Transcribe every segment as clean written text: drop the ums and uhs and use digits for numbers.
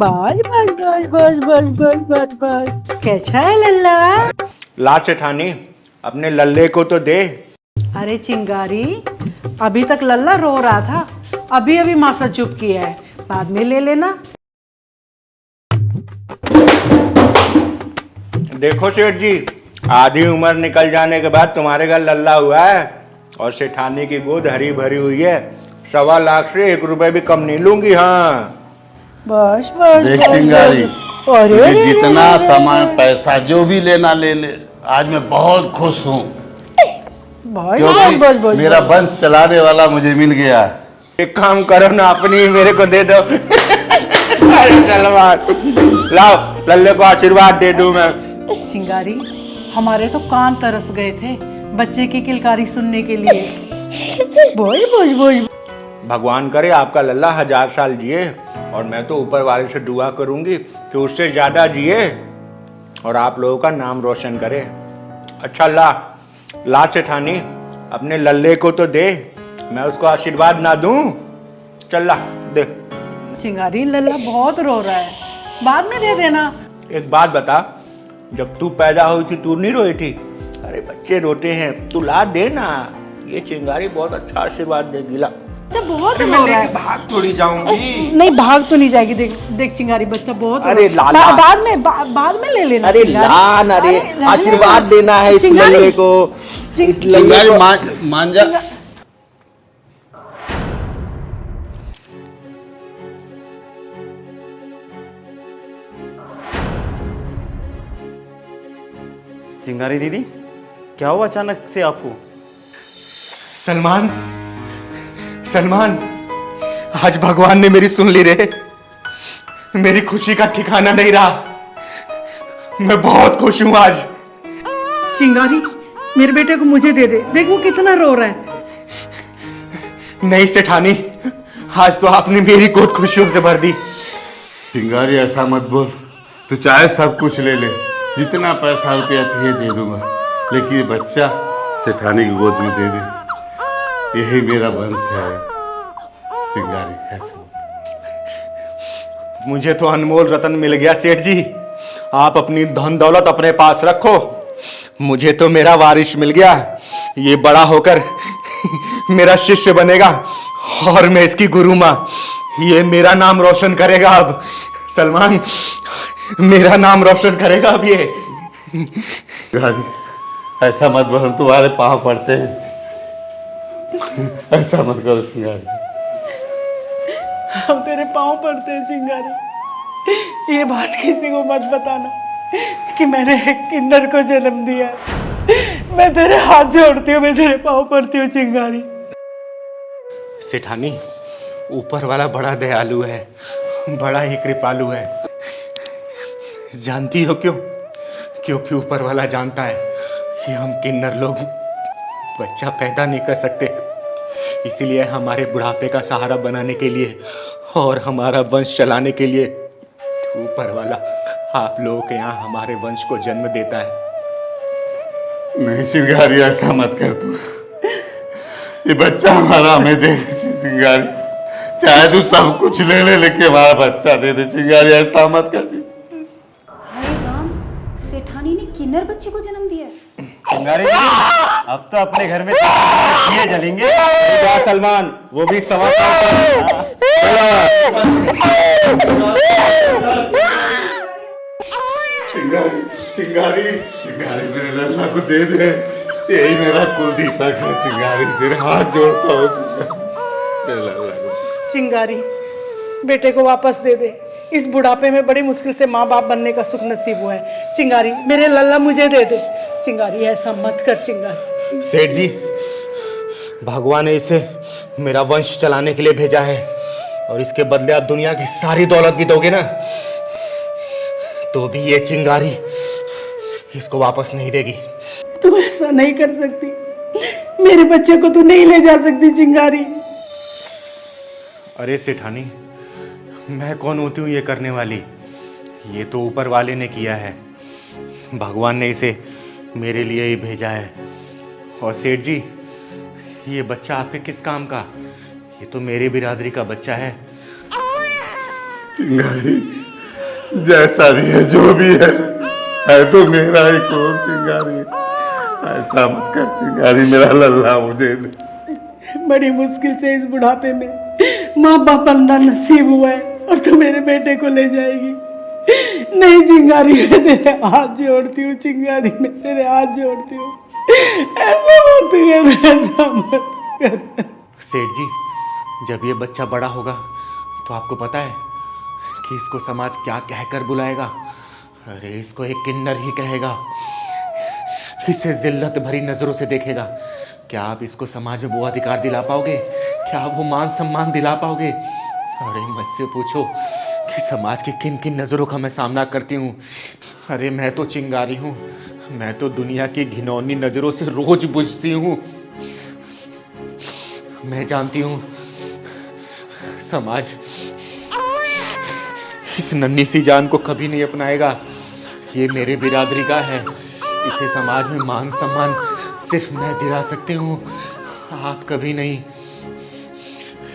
बस बस बस बस बस बस बस बस। कैसा है लल्ला? ला सेठानी, अपने लल्ले को तो दे। अरे चिंगारी, अभी तक लल्ला रो रहा था, अभी अभी मासा चुप किया है, बाद में ले लेना। देखो सेठ जी, आधी उम्र निकल जाने के बाद तुम्हारे घर लल्ला हुआ है और सेठानी की गोद हरी भरी हुई है। 1.25 लाख से 1 रुपए भी कम नहीं लूंगी। हाँ बस बस देख बस, चिंगारी, बस। अरे मुझे रे जितना रे रे सामान रे। पैसा जो भी लेना ले ले, आज मैं बहुत खुश हूँ बस क्योंकि बस बस मेरा बस। वंश चलाने वाला मुझे मिल गया। एक काम करो ना, अपनी मेरे को दे दो। अरे सलमान, लाओ लल्ले को आशीर्वाद दे दूं मैं। चिंगारी, हमारे तो कान तरस गए थे बच्चे की किलकारी सुनने के लिए। बोल बोल बोल। भगवान करे आपका लल्ला 1000 साल जिए, और मैं तो ऊपर वाले से दुआ करूंगी कि उससे ज्यादा जिए और आप लोगों का नाम रोशन करे। अच्छा ला सेठानी, अपने लल्ले को तो दे, मैं उसको आशीर्वाद ना दूं? चल ला दे। चिंगारी, लल्ला बहुत रो रहा है, बाद में दे देना। एक बात बता, जब तू पैदा हुई थी तू नहीं रोई थी? अरे बच्चे रोते हैं, तू ला दे ना। ये चिंगारी बहुत अच्छा आशीर्वाद देगी। ला। बच्चा बहुत मैं रो रहा लेके है। भाग थोड़ी जाऊंगी। नहीं, भाग तो नहीं जाएगी। देख देख चिंगारी, बच्चा बहुत अरे रो- लाला। बाद में ले लेना। अरे चिंगारी। ला ना रे, अरे रहने आशीर्वाद दे। देना है इस चिंगारी, लल्ले को। इस लल्ले चिंगारी को मान जा। चिंगारी दीदी, क्या हुआ अचानक से आपको? सलमान, आज भगवान ने मेरी सुन ली रे। मेरी खुशी का ठिकाना नहीं रहा। मैं बहुत खुश हूं आज। चिंगारी, मेरे बेटे को मुझे दे दे, देख वो कितना रो रहा है। नहीं सेठानी, आज तो आपने मेरी गोद खुशियों से भर दी। चिंगारी ऐसा मत बोल, तू चाहे सब कुछ ले ले, जितना पैसा रुपया चाहिए दे दूंगा, लेकिन ये बच्चा सेठानी की गोद में दे दे। यही मेरा वंश है। चिंगारी कैसे? मुझे तो अनमोल रतन मिल गया सेठ जी। आप अपनी धन दौलत अपने पास रखो, मुझे तो मेरा वारिस मिल गया। ये बड़ा होकर मेरा शिष्य बनेगा और मैं इसकी गुरु माँ। ये मेरा नाम रोशन करेगा अब। सलमान, मेरा नाम रोशन करेगा अब ये। चिंगारी, ऐसा मत बोल, हम तुम्हारे पाँव पड़ते हैं। ऐसा मत करो चिंगारी। हम तेरे पाँव पड़ते हैं चिंगारी। ये बात किसी को मत बताना कि मैंने एक किन्नर को जन्म दिया। मैं तेरे हाथ जोड़ती हूँ, मैं तेरे पाँव पड़ती हूँ चिंगारी। सेठानी, ऊपर वाला बड़ा दयालु है, बड़ा ही कृपालु है। जानती हो क्यों? क्योंकि ऊपर वाला जानता है कि हम किन्नर लोग बच्चा पैदा नहीं कर सकते। इसीलिए हमारे बुढ़ापे का सहारा बनाने के लिए और हमारा वंश चलाने के लिए ऊपर वाला आप लोगों के यहाँ हमारे वंश को जन्म देता है। नहीं चिंगारी, ऐसा मत कर तू। ये बच्चा हमारा हमें दे चिंगारी। चाहे तू सब कुछ ले ले, लेके हमारा बच्चा दे दे चिंगारी। ऐसा मत कर। हाय राम, सेठानी ने किन्नर बच्चे को जन्म दिया है। चिंगारी दीदी, अब तो अपने घर में दिए जलेंगे। क्या सलमान, वो भी 1.25 साल चिंगारी चिंगारी चिंगारी, मेरे लल्ला को दे दे। यही मेरा कुल दीपक है चिंगारी, तेरे हाथ जोड़ता हूँ मेरे लल्ला को। चिंगारी, बेटे को वापस दे दे। इस बुढ़ापे में बड़ी मुश्किल से माँ बाप बनने का सुख नसीब हुआ है। चिंगारी, मेरे लल्ला मुझे दे दे। चिंगारी, ऐसा मत कर चिंगारी। सेठ जी, भगवान ने इसे मेरा वंश चलाने के लिए भेजा है और इसके बदले आप दुनिया की सारी दौलत भी दोगे ना, तो भी ये चिंगारी इसको वापस नहीं देगी। तू ऐसा नहीं कर सकती, मेरे बच्चे को तू नहीं ले जा सकती चिंगारी। अरे सेठानी, मैं कौन होती हूँ ये करने वाली? ये तो ऊपर वाले ने किया है। भगवान ने इसे मेरे लिए ही भेजा है। और सेठ जी, ये बच्चा आपके किस काम का? ये तो मेरी बिरादरी का बच्चा है। चिंगारी, जैसा भी है जो भी है तो मेरा ही खूब चिंगारी। ऐसा मत कर चिंगारी, मेरा लल्ला मुझे दे। बड़ी मुश्किल से इस बुढ़ापे में माँ बाप बनना नसीब हुआ है और तू मेरे बेटे को ले जाएगी। नहीं चिंगारी, मैं तेरे हाथ जोड़ती हूँ चिंगारी, मैं तेरे हाथ जोड़ती हूँ। ऐसा मत कर, ऐसा मत कर। सेठ जी, जब ये बच्चा बड़ा होगा तो आपको पता है कि इसको समाज क्या कहकर बुलाएगा? अरे इसको एक किन्नर ही कहेगा। इसे जिल्लत भरी नजरों से देखेगा। क्या आप इसको समाज में वो अधिकार दिला पाओगे? क्या आप वो मान सम्मान दिला पाओगे? अरे मुझसे पूछो कि समाज की किन किन नज़रों का मैं सामना करती हूँ। अरे मैं तो चिंगारी हूँ, मैं तो दुनिया की घिनौनी नज़रों से रोज बुझती हूँ। मैं जानती हूँ समाज इस नन्ही सी जान को कभी नहीं अपनाएगा। ये मेरे बिरादरी का है, इसे समाज में मान सम्मान सिर्फ मैं दिला सकती हूँ, आप कभी नहीं।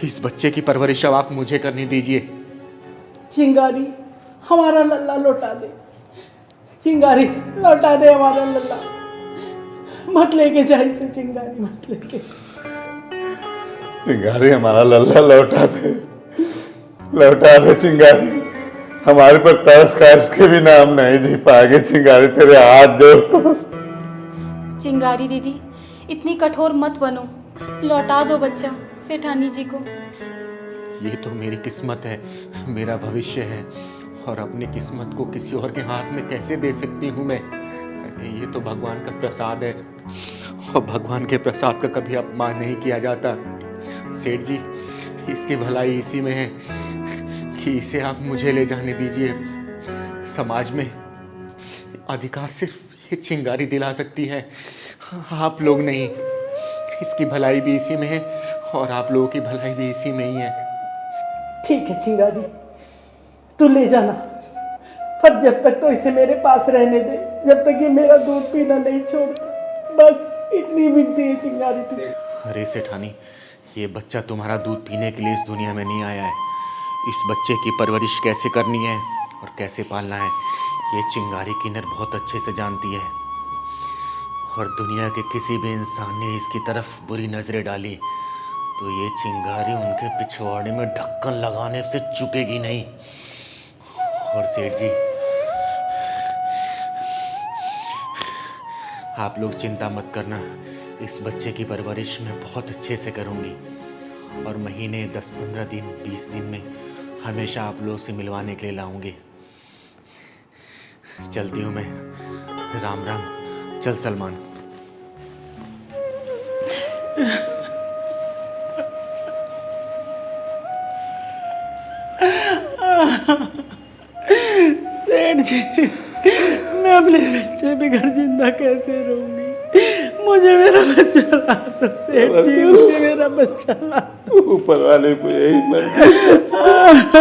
इस बच्चे की परवरिश अब आप मुझे करने दीजिए। चिंगारी, हमारा लल्ला लौटा दे। चिंगारी, लौटा दे हमारा लल्ला। मत लेके जा इसे चिंगारी, मत लेके जा। चिंगारी, हमारा लल्ला लौटा दे चिंगारी। हमारे पर तरस खाश के भी नाम नहीं जी पाएंगे चिंगारी, तेरे हाथ जोड़ता। चिंगारी दीदी, इतनी कठोर मत बनो, लौटा दो बच्चा सेठानी जी को। ये तो मेरी किस्मत है, मेरा भविष्य है, और अपनी किस्मत को किसी और के हाथ में कैसे दे सकती हूँ मैं? अरे ये तो भगवान का प्रसाद है, और भगवान के प्रसाद का कभी अपमान नहीं किया जाता। सेठ जी, इसकी भलाई इसी में है कि इसे आप मुझे ले जाने दीजिए। समाज में अधिकार सिर्फ ये चिंगारी दिला सकती है, आप लोग नहीं। इसकी भलाई भी इसी में है और आप लोगों की भलाई भी इसी में ही है। ठीक है चिंगारी, तू ले जाना, पर जब तक तो इसे मेरे पास रहने दे, जब तक ये मेरा दूध पीना नहीं छोड़ता। बस इतनी विनती है चिंगारी तुझे। अरे सेठानी, ये बच्चा तुम्हारा दूध पीने के लिए इस दुनिया में नहीं आया है। इस बच्चे की परवरिश कैसे करनी है और कैसे पालना है, ये चिंगारी किन्नर बहुत अच्छे से जानती है। और दुनिया के किसी भी इंसान ने इसकी तरफ बुरी नज़रें डाली तो ये चिंगारी उनके पिछवाड़े में ढक्कन लगाने से चुकेगी नहीं। और सेठ जी, आप लोग चिंता मत करना, इस बच्चे की परवरिश मैं बहुत अच्छे से करूँगी, और महीने 10-15 दिन 20 दिन में हमेशा आप लोग से मिलवाने के लिए लाऊंगी। चलती हूँ मैं, राम राम। चल सलमान। सेठ जी, मैं अपने बच्चे बिगड़ जिंदा कैसे रहूंगी? मुझे मेरा बच्चा ला दो सेठ जी, मुझे मेरा बच्चा ला दो। ऊपर वाले को यही भगवान।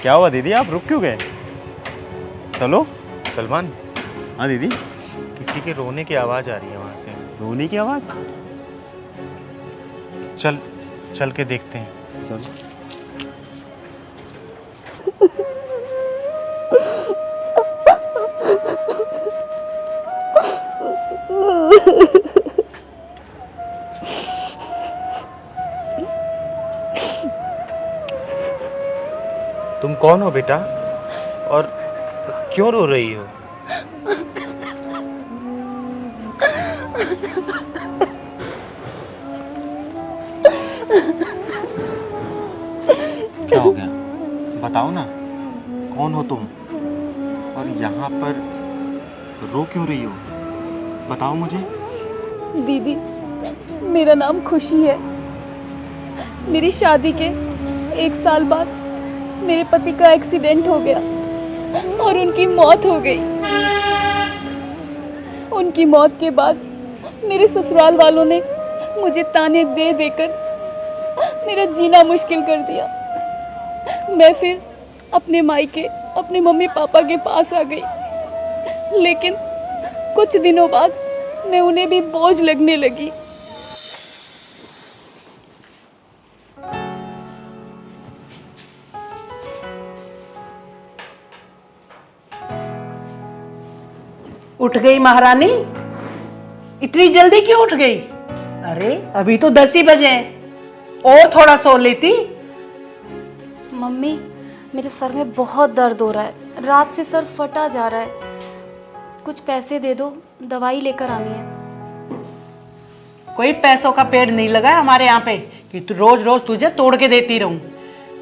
क्या हुआ दीदी, आप रुक क्यों गए? चलो। सलमान, हाँ दीदी। किसी के रोने की आवाज़ आ रही है वहाँ से। रोने की आवाज़? चल चल के देखते हैं। चलो। तुम कौन हो बेटा, और क्यों रो रही हो? क्या हो गया, बताओ ना, कौन हो तुम, और यहाँ पर रो क्यों रही हो? बताओ मुझे। दीदी, मेरा नाम खुशी है। मेरी शादी के 1 साल बाद मेरे पति का एक्सीडेंट हो गया और उनकी मौत हो गई। उनकी मौत के बाद मेरे ससुराल वालों ने मुझे ताने दे देकर मेरा जीना मुश्किल कर दिया। मैं फिर अपने मायके अपने मम्मी पापा के पास आ गई, लेकिन कुछ दिनों बाद मैं उन्हें भी बोझ लगने लगी। उठ गई महारानी? इतनी जल्दी क्यों उठ गई? अरे अभी तो 10 ही बजे हैं, और थोड़ा सो लेती। मम्मी, मेरे सर में बहुत दर्द हो रहा है, रात से सर फटा जा रहा है। कुछ पैसे दे दो, दवाई लेकर आनी है। कोई पैसों का पेड़ नहीं लगा है हमारे यहाँ पे कि तू रोज रोज तुझे तोड़ के देती रहूं।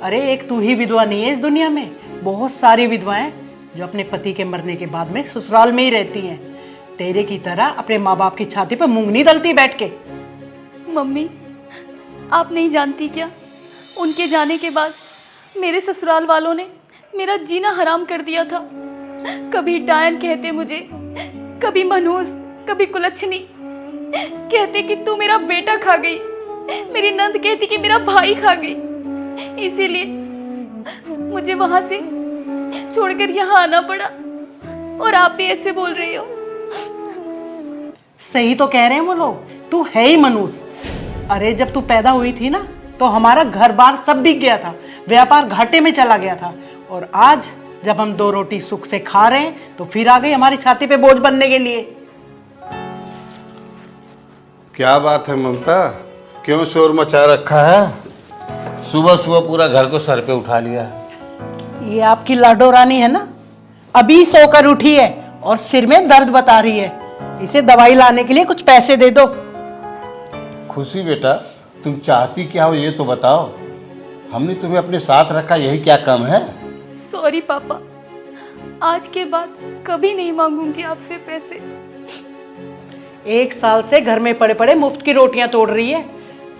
अरे एक तू ही विधवा नहीं है इस दुनिया में, बहुत सारी विधवाएं जो अपने पति के मरने के बाद में ससुराल में ही रहती हैं। तेरे की तरह अपने माँ बाप की छाती पर मूंग नहीं दलती बैठ के। मम्मी, आप नहीं जानती क्या, उनके जाने के बाद मेरे ससुराल वालों ने मेरा जीना हराम कर दिया था। कभी डायन कहते मुझे, कभी मनहूस, कभी कुलच्छनी। कहते कि तू मेरा बेटा खा गई। मेरी नंद कहती कि मेरा भाई खा गई। इसीलिए मुझे वहां से छोड़कर यहाँ आना पड़ा, और आप भी ऐसे बोल रही हो। सही तो कह रहे हैं वो लोग, तू है ही मनूस। अरे जब तू पैदा हुई थी ना, तो हमारा घर बार सब बिक गया था, व्यापार घाटे में चला गया था। और आज जब हम 2 रोटी सुख से खा रहे हैं, तो फिर आ गई हमारी छाती पे बोझ बनने के लिए। क्या बात है ममता, क्यों शोर मचा रखा है? सुबह सुबह पूरा घर को सर पे उठा लिया है। ये आपकी लाडो रानी है ना, अभी सोकर उठी है और सिर में दर्द बता रही है। इसे दवाई लाने के लिए कुछ पैसे दे दो। खुशी बेटा, तुम चाहती क्या हो ये तो बताओ। हमने तुम्हें अपने साथ रखा, यही क्या कम है? सॉरी पापा, आज के बाद कभी नहीं मांगूंगी आपसे पैसे। 1 साल से घर में पड़े पड़े मुफ्त की रोटियां तोड़ रही है।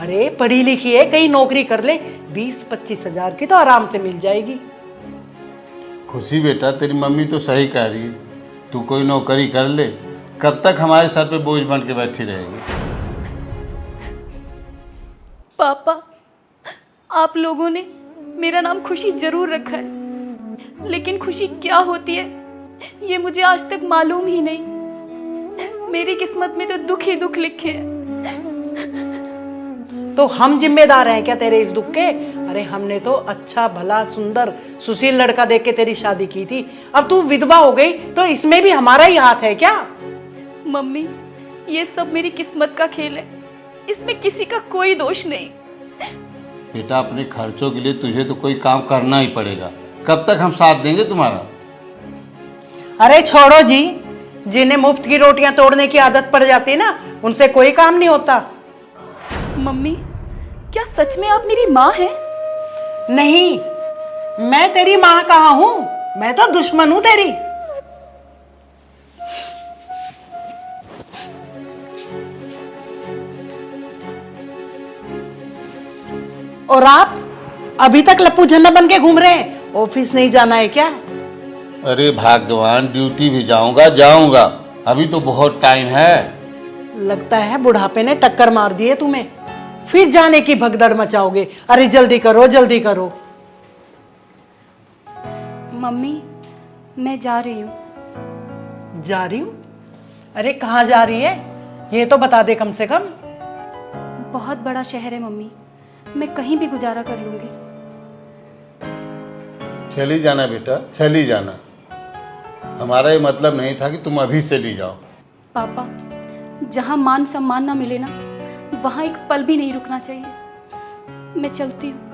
अरे पढ़ी लिखी है, कहीं नौकरी कर ले, 20-25 हजार की तो आराम से मिल जाएगी। खुशी बेटा, तेरी मम्मी तो सही कह रही है, तू कोई नौकरी कर ले। कब तक हमारे सर पे बोझ बन के बैठी रहेगी? पापा, आप लोगों ने मेरा नाम खुशी जरूर रखा है, लेकिन खुशी क्या होती है ये मुझे आज तक मालूम ही नहीं। मेरी किस्मत में तो दुख ही दुख लिखे हैं। तो हम जिम्मेदार हैं क्या तेरे इस दुख के? अरे हमने तो अच्छा भला सुंदर सुशील लड़का देख के तेरी शादी की थी, अब तू विधवा हो गई तो इसमें भी हमारा ही हाथ है क्या? मम्मी, ये सब मेरी किस्मत का खेल है, इसमें किसी का कोई दोष नहीं। बेटा, अपने खर्चों के लिए तुझे तो कोई काम करना ही पड़ेगा। कब तक हम साथ देंगे तुम्हारा? अरे छोड़ो जी, जिन्हें मुफ्त की रोटियां तोड़ने की आदत पड़ जाती है ना, उनसे कोई काम नहीं होता। मम्मी, क्या सच में आप मेरी माँ हैं? नहीं, मैं तेरी माँ कहाँ हूं, मैं तो दुश्मन हूं तेरी। और आप अभी तक लप्पू झन्ना बन के घूम रहे हैं, ऑफिस नहीं जाना है क्या? अरे भगवान, ड्यूटी भी जाऊंगा, अभी तो बहुत टाइम है। लगता है बुढ़ापे ने टक्कर मार दी है तुम्हें, फिर जाने की भगदड़ मचाओगे। अरे जल्दी करो जल्दी करो। मम्मी, मैं जा रही हूँ। जा रही हूँ? अरे कहाँ जा रही है ये तो बता दे कम से कम। बहुत बड़ा शहर है मम्मी, मैं कहीं भी गुजारा कर लूंगी। चली जाना बेटा, चली जाना। हमारा ये मतलब नहीं था कि तुम अभी चली जाओ। पापा, जहाँ मान सम्मान ना मिले ना, वहाँ एक पल भी नहीं रुकना चाहिए। मैं चलती हूँ।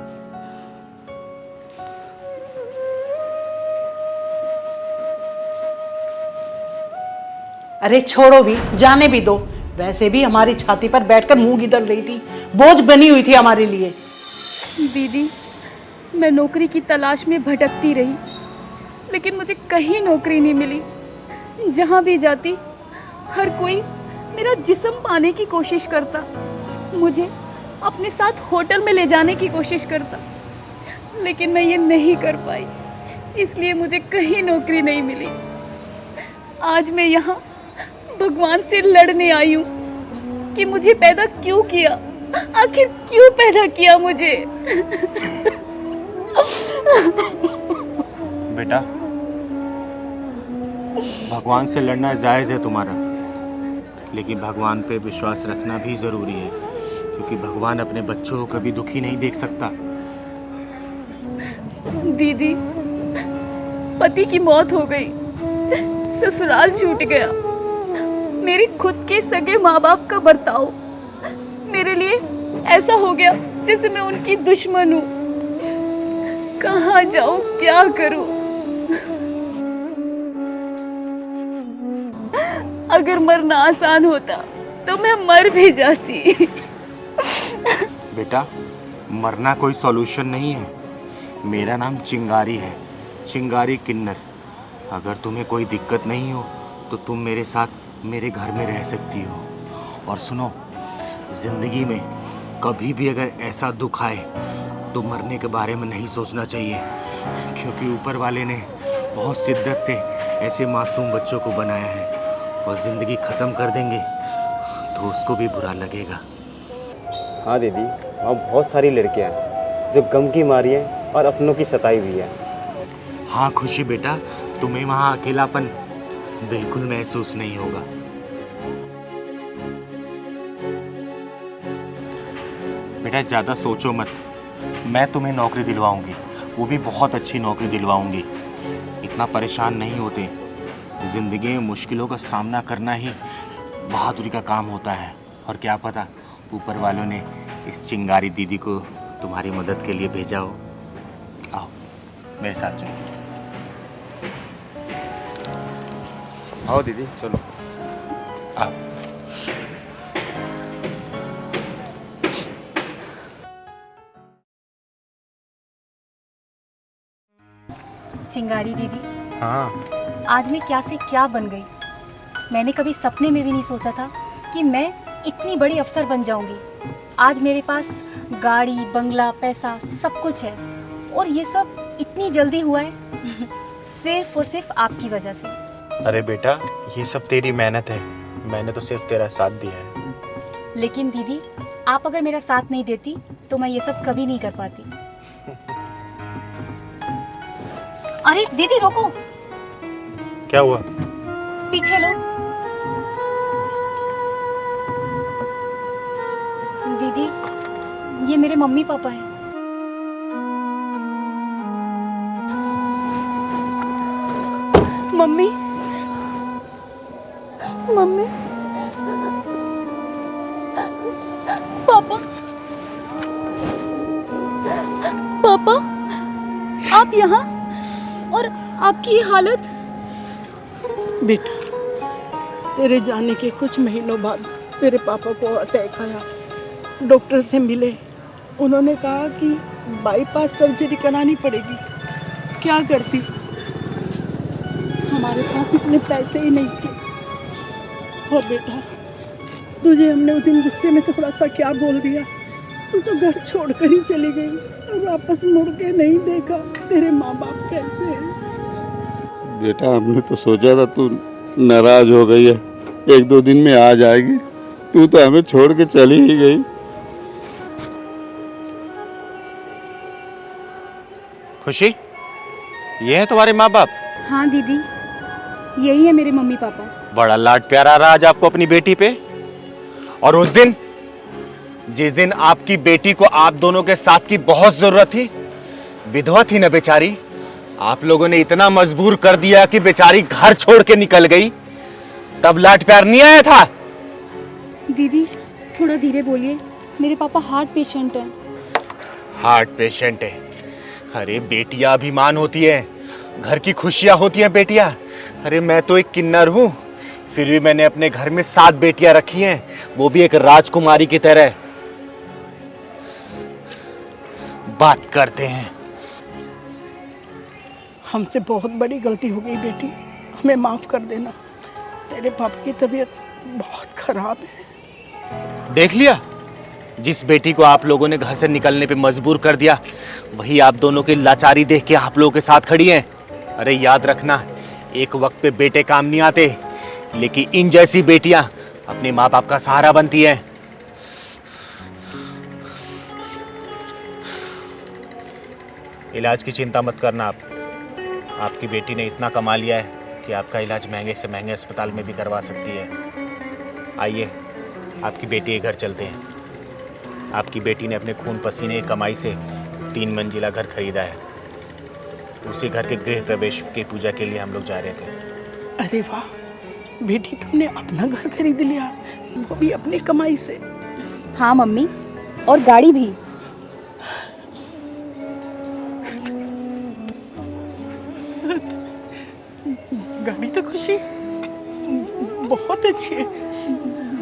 अरे छोड़ो भी, जाने भी दो। वैसे भी हमारी छाती पर बैठकर मुंह गिदल रही थी, बोझ बनी हुई थी हमारे लिए। दीदी, मैं नौकरी की तलाश में भटकती रही, लेकिन मुझे कहीं नौकरी नहीं मिली। जहाँ भी जाती हर कोई मेरा जिस्म पाने की कोशिश करता, मुझे अपने साथ होटल में ले जाने की कोशिश करता। लेकिन मैं ये नहीं कर पाई, इसलिए मुझे कहीं नौकरी नहीं मिली। आज मैं यहाँ भगवान से लड़ने आई हूँ कि मुझे पैदा क्यों किया, आखिर क्यों पैदा किया मुझे। बेटा, भगवान से लड़ना जायज़ है तुम्हारा, लेकिन भगवान पे विश्वास रखना भी ज़रूरी है, क्योंकि भगवान अपने बच्चों को कभी दुखी नहीं देख सकता। दीदी, पति की मौत हो गई, ससुराल छूट गया, मेरे खुद के सगे माँ बाप का बर्ताव मेरे लिए ऐसा हो गया जैसे मैं उनकी दुश्मन हूँ। कहाँ जाऊँ, क्या करूँ? अगर मरना आसान होता तो मैं मर भी जाती। बेटा, मरना कोई सॉल्यूशन नहीं है। मेरा नाम चिंगारी है, चिंगारी किन्नर। अगर तुम्हें कोई दिक्कत नहीं हो तो तुम मेरे साथ मेरे घर में रह सकती हो। और सुनो, ज़िंदगी में कभी भी अगर ऐसा दुख आए तो मरने के बारे में नहीं सोचना चाहिए, क्योंकि ऊपर वाले ने बहुत शिद्दत से ऐसे मासूम बच्चों को बनाया है, और ज़िंदगी ख़त्म कर देंगे तो उसको भी बुरा लगेगा। हाँ दीदी, वहाँ बहुत सारी लड़कियाँ हैं जो गम की मारी हैं और अपनों की सताई हुई है। हाँ खुशी बेटा, तुम्हें वहाँ अकेलापन बिल्कुल महसूस नहीं होगा। बेटा ज़्यादा सोचो मत, मैं तुम्हें नौकरी दिलवाऊंगी, वो भी बहुत अच्छी नौकरी दिलवाऊंगी। इतना परेशान नहीं होते। ज़िंदगी में मुश्किलों का सामना करना ही बहादुरी का काम होता है। और क्या पता ऊपर वालों ने इस चिंगारी दीदी को तुम्हारी मदद के लिए भेजा हो। आओ मेरे साथ चलो। आओ दीदी, चलो। आओ। चिंगारी दीदी, हाँ, आज मैं क्या से क्या बन गई। मैंने कभी सपने में भी नहीं सोचा था कि मैं इतनी बड़ी अफसर बन जाऊंगी। आज मेरे पास गाड़ी, बंगला, पैसा सब कुछ है, और ये सब इतनी जल्दी हुआ है सिर्फ और सिर्फ आपकी वजह से। अरे बेटा, ये सब तेरी मेहनत है, मैंने तो सिर्फ तेरा साथ दिया है। लेकिन दीदी, आप अगर मेरा साथ नहीं देती तो मैं ये सब कभी नहीं कर पाती। अरे दीदी रोको, क्या हुआ? पीछे लो। दीदी, ये मेरे मम्मी पापा हैं। मम्मी, मम्मी, पापा, पापा, आप यहाँ, और आपकी ये हालत। बेटा, तेरे जाने के कुछ महीनों बाद तेरे पापा को अटैक आया। डॉक्टर से मिले, उन्होंने कहा कि बाईपास सर्जरी करानी पड़ेगी। क्या करती, हमारे पास इतने पैसे ही नहीं थे। और बेटा, तुझे हमने उस दिन गुस्से में थोड़ा सा क्या बोल दिया, तू तो घर छोड़कर ही चली गई और वापस मुड़ के नहीं देखा तेरे माँ बाप कैसे हैं। बेटा, हमने तो सोचा था तू नाराज हो गई है, एक दो दिन में आ जाएगी, तू तो हमें छोड़ के चली ही गई। खुशी, ये है तुम्हारे माँ बाप? हाँ दीदी, यही है मेरे मम्मी पापा। बड़ा लाड प्यार आ रहा आज आपको अपनी बेटी पे। और उस दिन, जिस दिन आपकी बेटी को आप दोनों के साथ की बहुत जरूरत थी, विधवा थी ना बेचारी, आप लोगों ने इतना मजबूर कर दिया कि बेचारी घर छोड़ के निकल गई, तब लाड प्यार नहीं आया था? दीदी थोड़ा धीरे बोलिए, मेरे पापा हार्ट पेशेंट हैं। हार्ट पेशेंट है? अरे बेटियां अभिमान होती है, घर की खुशियां होती हैं बेटियां। अरे मैं तो एक किन्नर हूँ, फिर भी मैंने अपने घर में 7 बेटियां रखी हैं, वो भी एक राजकुमारी की तरह। बात करते हैं। हमसे बहुत बड़ी गलती हो गई बेटी, हमें माफ़ कर देना। तेरे पापा की तबीयत बहुत खराब है। देख लिया, जिस बेटी को आप लोगों ने घर से निकलने पे मजबूर कर दिया, वही आप दोनों की लाचारी देख के आप लोगों के साथ खड़ी हैं। अरे याद रखना, एक वक्त पे बेटे काम नहीं आते, लेकिन इन जैसी बेटियां अपने माँ बाप का सहारा बनती हैं। इलाज की चिंता मत करना आप। आपकी बेटी ने इतना कमा लिया है कि आपका इलाज महंगे से महंगे अस्पताल में भी करवा सकती है। आइए, आपकी बेटी के घर चलते हैं। आपकी बेटी ने अपने खून पसीने की कमाई से 3 मंजिला घर खरीदा है। उसी घर के गृह प्रवेश की पूजा के लिए हम लोग जा रहे थे। अरे वाह बेटी, तुमने अपना घर खरीद लिया, वो भी अपनी कमाई से। हाँ मम्मी, और गाड़ी भी। सच? गाड़ी तो खुशी बहुत अच्छी है,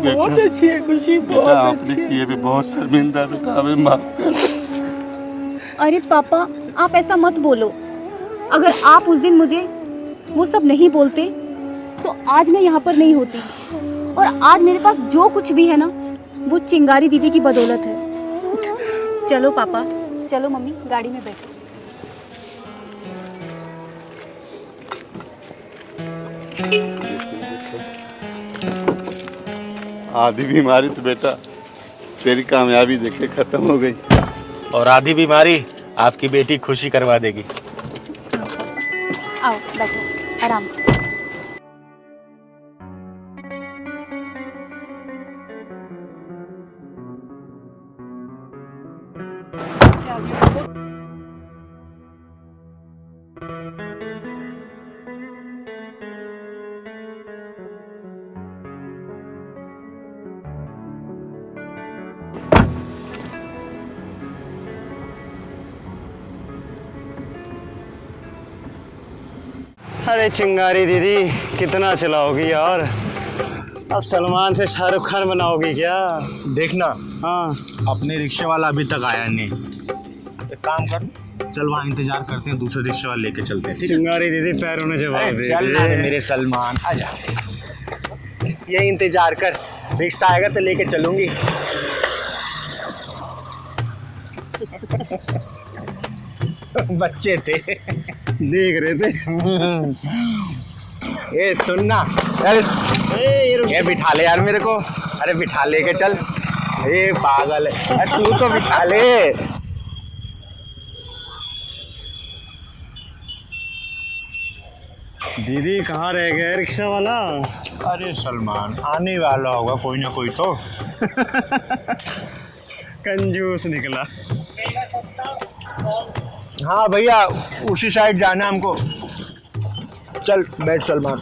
बहुत अच्छी है खुशी, बहुत अच्छी है। किए भी बहुत शर्मिंदा, बेटा हमें माफ कर। अरे पापा, आप ऐसा मत बोलो। अगर आप उस दिन मुझे वो सब नहीं बोलते तो आज मैं यहाँ पर नहीं होती। और आज मेरे पास जो कुछ भी है ना, वो चिंगारी दीदी की बदौलत है। चलो पापा, चलो मम्मी, गाड़ी में बैठो। आधी बीमारी तो बेटा तेरी कामयाबी देखे खत्म हो गई, और आधी बीमारी आपकी बेटी खुशी करवा देगी। आओ बैठो आराम से। अरे चिंगारी दीदी, कितना चलाओगी यार? अब सलमान से शाहरुख खान बनाओगी क्या? देखना, हाँ, अपने रिक्शे वाला अभी तक आया नहीं। एक काम कर, चल वहाँ इंतजार करते हैं, दूसरे रिक्शे वाले लेके चलते हैं। ठीक है? चिंगारी दीदी पैरों ने जवाब दे चल ना रे दिए। मेरे सलमान, आजा। ये इंतजार कर, रिक्शा आएगा तो लेके चलूंगी। बच्चे थे, देख रहे थे। ए सुनना, ये बिठा ले यार मेरे को। अरे बिठा लेके चल। ए पागल है, अरे तू तो बिठा ले। दीदी कहाँ रह गए रिक्शा वाला? अरे सलमान, आने वाला होगा कोई ना कोई तो। कंजूस निकला। हाँ भैया, उसी साइड जाना हमको। चल बैठ सलमान।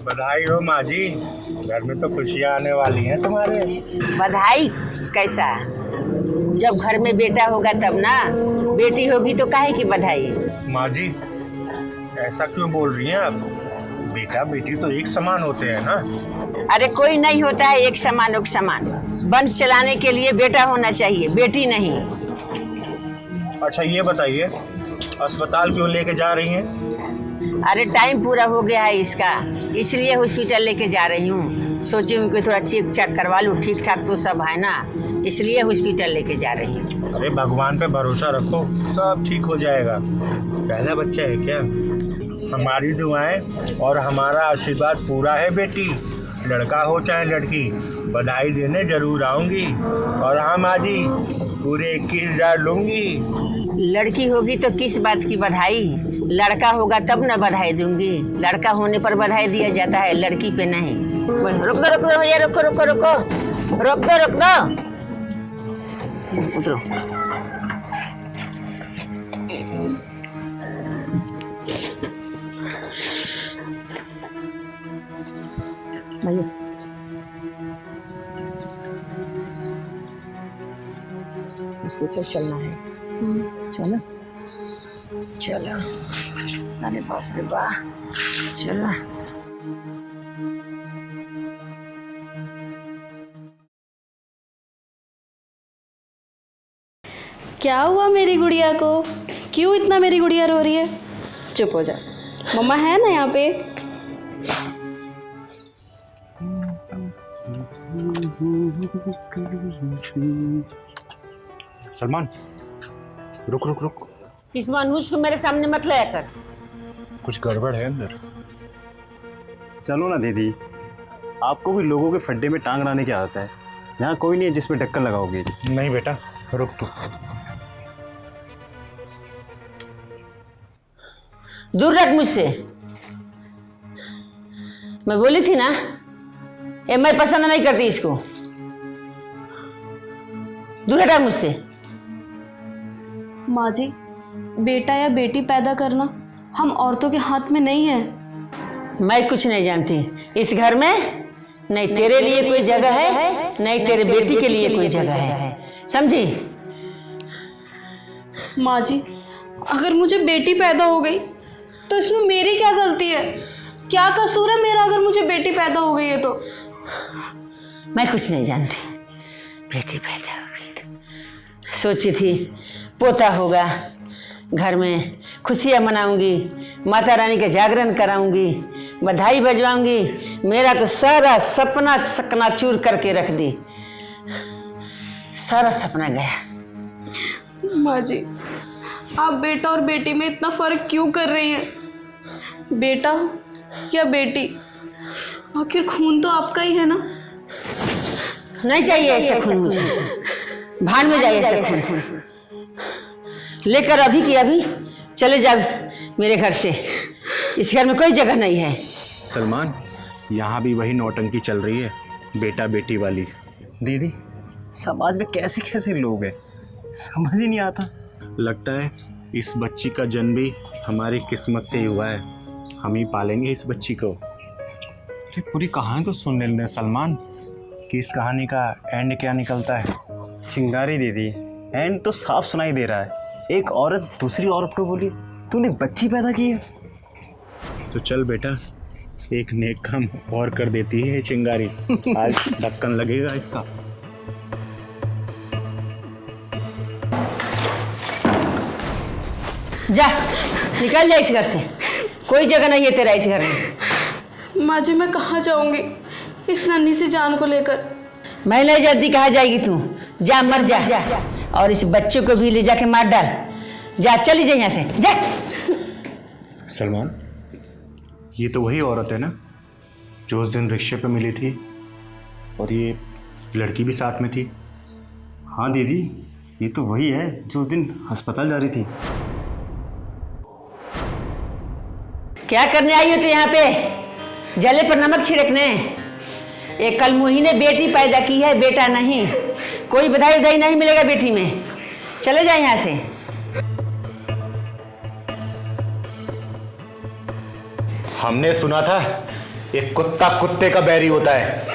बधाई हो माँ जी, घर में तो खुशियाँ आने वाली हैं तुम्हारे। बधाई कैसा? जब घर में बेटा होगा तब ना, बेटी होगी तो काहे की बधाई? माँ जी ऐसा क्यों बोल रही हैं आप? बेटा बेटी तो एक समान होते हैं ना। अरे कोई नहीं होता है एक समान एक समान। वंश चलाने के लिए बेटा होना चाहिए, बेटी नहीं। अच्छा ये बताइए, अस्पताल क्यों लेके जा रही हैं? अरे टाइम पूरा हो गया है इसका, इसलिए हॉस्पिटल लेके जा रही हूँ। सोची हूँ कि थोड़ा चेक चेक करवा लूँ, ठीक ठाक तो सब है ना, इसलिए हॉस्पिटल लेके जा रही हूँ। अरे भगवान पे भरोसा रखो, सब ठीक हो जाएगा। पहला बच्चा है क्या? हमारी दुआएं और हमारा आशीर्वाद पूरा है बेटी। लड़का हो चाहे लड़की, बधाई देने जरूर आऊंगी। और हाँ माँ जी, पूरे 21,000 लूंगी। लड़की होगी तो किस बात की बधाई? लड़का होगा तब ना बधाई दूंगी। लड़का होने पर बधाई दिया जाता है, लड़की पे नहीं। रुक दो रुक दो भैया, रुको रुको रुको, रुक दो रुक दो, उतरो। भैया हॉस्पिटल चलना है। चलो चलो, अरे बाप रे वाह, चलो। क्या हुआ मेरी गुड़िया को? क्यों इतना मेरी गुड़िया रो रही है? चुप हो जा, मम्मा है ना यहाँ पे। सलमान, रुक रुक रुक, इस मनहूस को मेरे सामने मत लाया कर। कुछ गड़बड़ है अंदर। चलो ना दीदी, आपको भी लोगों के फड्डे में टांग अड़ाने की आदत है। यहाँ कोई नहीं है जिसमें ढक्कन लगाओगे। नहीं बेटा, रुक तू। दूर रख मुझसे। मैं बोली थी ना, ये मैं पसंद नहीं करती इसको। दूर हटा मुझसे। माँ जी, बेटा या बेटी पैदा करना हम औरतों के हाथ में नहीं है। मैं कुछ नहीं जानती। इस घर में नहीं तेरे लिए कोई जगह है, नहीं तेरे बेटी के लिए कोई जगह है, समझी? माँ जी, अगर मुझे बेटी पैदा हो गई तो इसमें मेरी क्या गलती है? क्या कसूर है मेरा अगर मुझे बेटी पैदा हो गई है तो? मैं कुछ नहीं जानती। बेटी पैदा हो गई, सोची थी पोता होगा, घर में खुशियाँ मनाऊंगी, माता रानी का जागरण कराऊंगी, बधाई बजवाऊंगी। मेरा तो सारा सपना चकनाचूर करके रख दी। सारा सपना गया। माँ जी, आप बेटा और बेटी में इतना फर्क क्यों कर रही हैं? बेटा या बेटी, आखिर खून तो आपका ही है ना। नहीं चाहिए ऐसा खून मुझे। भान में जाइए ऐसा खून। लेकर अभी की अभी चले जाओ मेरे घर से। इस घर में कोई जगह नहीं है। सलमान, यहाँ भी वही नौटंकी चल रही है, बेटा बेटी वाली। दीदी, समाज में कैसे कैसे लोग हैं, समझ ही नहीं आता। लगता है इस बच्ची का जन्म भी हमारी किस्मत से ही हुआ है। हम ही पालेंगे इस बच्ची को। अरे पूरी कहानी तो सुन लेना सलमान, कि इस कहानी का एंड क्या निकलता है। चिंगारी दीदी, एंड तो साफ सुनाई दे रहा है। एक औरत दूसरी औरत को बोली तूने बच्ची पैदा की है। तो चल बेटा, एक नेक काम और कर देती है चिंगारी। आज ढक्कन लगेगा इसका। जा, निकल जा इस घर से। कोई जगह नहीं है तेरा इस घर में। माँ जी, मैं कहाँ जाऊँगी इस नन्ही सी जान को लेकर? मैं नहीं जानती कहाँ जाएगी तू। जा, मर जा। और इस बच्चे को भी ले जाके मार डाल। जा, चली जा यहाँ से, जा। सलमान, ये तो वही औरत है ना जो उस दिन रिक्शे पे मिली थी, और ये लड़की भी साथ में थी। हाँ दीदी, ये तो वही है जो उस दिन अस्पताल जा रही थी। क्या करने आई हो तू यहाँ पे? जले पर नमक छिड़कने। एक कल मुही ने बेटी पैदा की है, बेटा नहीं। कोई बधाई उधाई नहीं मिलेगा बेटी में। चले जाए यहाँ से। हमने सुना था एक कुत्ता कुत्ते का बैरी होता है,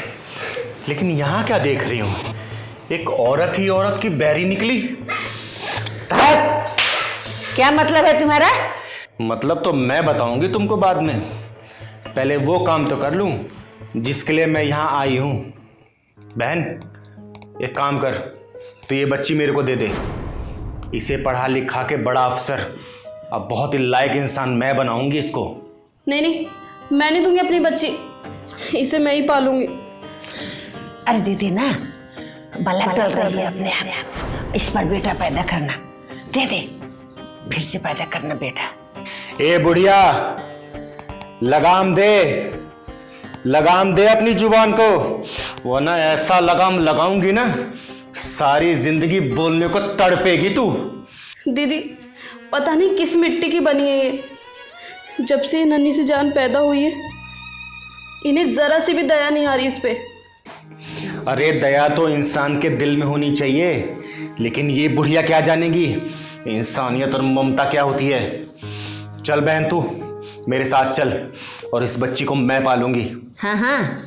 लेकिन यहाँ क्या देख रही हूँ, एक औरत ही औरत की बैरी निकली। क्या मतलब है तुम्हारा? मतलब तो मैं बताऊंगी तुमको बाद में। पहले वो काम तो कर लूं जिसके लिए मैं यहाँ आई हूँ। बहन, एक काम कर, तो ये बच्ची मेरे को दे दे। इसे पढ़ा लिखा के बड़ा अफसर, अब बहुत ही लायक इंसान मैं बनाऊंगी इसको। नहीं, मैं नहीं दूंगी अपनी बच्ची, इसे मैं ही पालूंगी। अरे दीदी ना, बला टल रही है अपने आप। इस पर बेटा पैदा करना, दे दे, फिर से पैदा करना बेटा। ए बुढ़िया, लगाम दे अपनी जुबान को, वरना ऐसा लगाम लगाऊंगी ना, सारी जिंदगी बोलने को तड़पेगी तू। दीदी, पता नहीं किस मिट्टी की बनी है ये। जब से ये नन्ही सी जान पैदा हुई है, इन्हें जरा सी भी दया नहीं आ रही इस पे। अरे दया तो इंसान के दिल में होनी चाहिए, लेकिन ये बुढ़िया क्या जानेगी इंसानियत और ममता क्या होती है। चल बहन, तू मेरे साथ चल, और इस बच्ची को मैं पालूंगी। हाँ हाँ,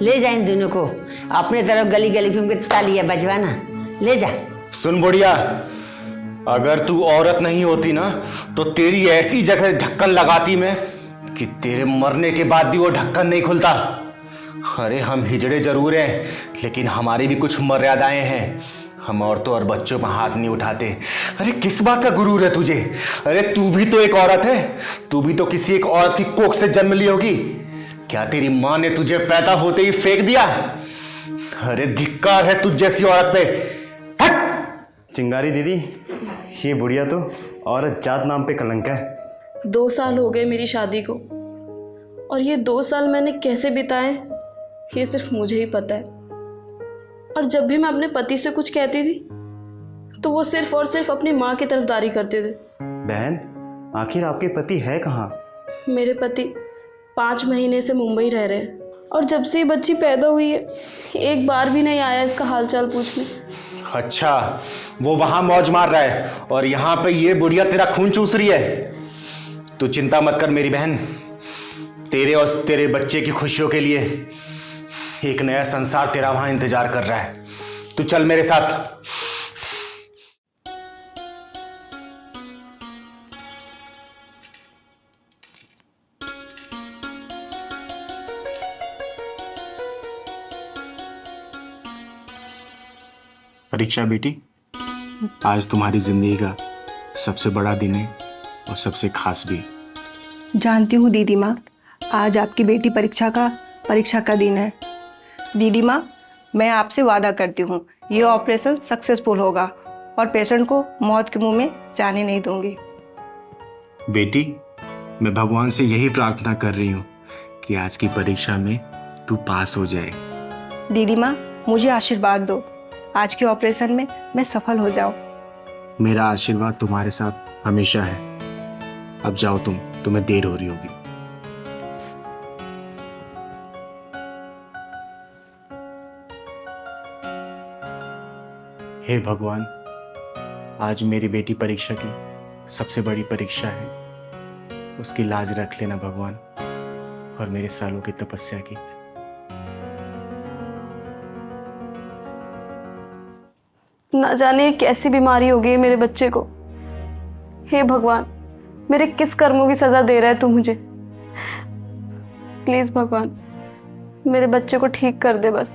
ले जा इन दोनों को अपने तरफ, गली गली घूम के तालियां बजवाना। ले जा। सुन बुढ़िया, अगर तू औरत नहीं होती ना, तो तेरी ऐसी जगह ढक्कन लगाती मैं कि तेरे मरने के बाद भी वो ढक्कन नहीं खुलता। अरे हम हिजड़े जरूर हैं, लेकिन हमारी भी कुछ मर्यादाएं हैं। हम औरतों और बच्चों पर हाथ नहीं उठाते। अरे किस बात का गुरूर है तुझे? अरे तू भी तो एक औरत है, तू भी तो किसी एक औरत की कोख से जन्म ली होगी। क्या तेरी मां ने तुझे पैदा होते ही फेंक दिया? अरे धिक्कार है तुझ जैसी औरत पे। हट! चिंगारी दीदी, ये बुढ़िया तो औरत जात नाम पे कलंक है। 2 साल हो गए मेरी शादी को, और ये 2 साल मैंने कैसे बिताए ये सिर्फ मुझे ही पता है। और जब भी मैं अपने पति से कुछ कहती थी तो वो सिर्फ और सिर्फ अपनी माँ की तरफदारी करते थे। बहन, आखिर आपके पति है कहाँ? मेरे पति 5 महीने से मुंबई रह रहे हैं, और जब से ये बच्ची पैदा हुई है एक बार भी नहीं आया इसका हालचाल पूछने। अच्छा, वो वहां मौज मार रहा है और यहाँ पे ये बुढ़िया तेरा खून चूस रही है। तू चिंता मत कर मेरी बहन, तेरे और तेरे बच्चे की खुशियों के लिए एक नया संसार तेरा वहां इंतजार कर रहा है। तू चल मेरे साथ। परीक्षा बेटी, आज तुम्हारी जिंदगी का सबसे बड़ा दिन है और सबसे खास भी। जानती हूँ दीदी माँ, आज आपकी बेटी परीक्षा का दिन है। दीदी माँ, मैं आपसे वादा करती हूँ ये ऑपरेशन सक्सेसफुल होगा और पेशेंट को मौत के मुंह में जाने नहीं दूंगी। बेटी, मैं भगवान से यही प्रार्थना कर रही हूँ कि आज की परीक्षा में तू पास हो जाए। दीदी माँ, मुझे आशीर्वाद दो, आज के ऑपरेशन में मैं सफल हो जाऊं। मेरा आशीर्वाद तुम्हारे साथ हमेशा है। अब जाओ, तुम्हें देर हो रही होगी। हे भगवान, आज मेरी बेटी परीक्षा की सबसे बड़ी परीक्षा है। उसकी लाज रख लेना भगवान, और मेरे सालों की तपस्या की। ना जाने कैसी बीमारी हो गई है मेरे बच्चे को। हे भगवान, मेरे किस कर्मों की सजा दे रहा है तू मुझे? प्लीज भगवान, मेरे बच्चे को ठीक कर दे बस।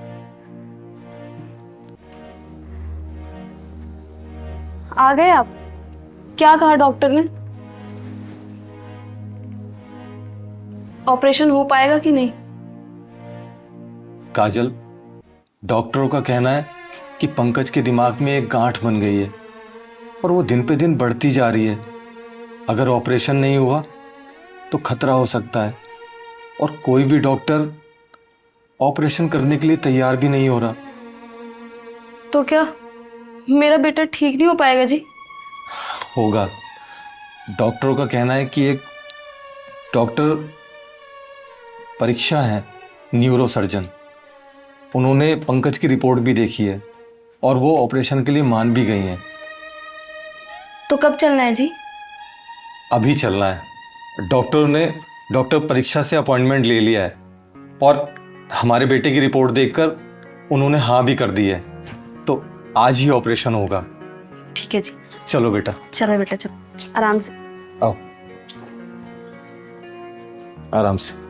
आ गए आप? क्या कहा डॉक्टर ने? ऑपरेशन हो पाएगा कि नहीं? काजल, डॉक्टरों का कहना है कि पंकज के दिमाग में एक गांठ बन गई है और वो दिन पे दिन बढ़ती जा रही है। अगर ऑपरेशन नहीं हुआ तो खतरा हो सकता है, और कोई भी डॉक्टर ऑपरेशन करने के लिए तैयार भी नहीं हो रहा। तो क्या मेरा बेटा ठीक नहीं हो पाएगा जी? होगा। डॉक्टरों का कहना है कि एक डॉक्टर परीक्षा है, न्यूरो सर्जन, उन्होंने पंकज की रिपोर्ट भी देखी है और वो ऑपरेशन के लिए मान भी गई हैं। तो कब चलना है जी? अभी चलना है। डॉक्टर परीक्षा से अपॉइंटमेंट ले लिया है और हमारे बेटे की रिपोर्ट देखकर उन्होंने हाँ भी कर दी है, तो आज ही ऑपरेशन होगा। ठीक है जी। चलो बेटा। चलो बेटा, चलो आराम से। आओ, आराम से।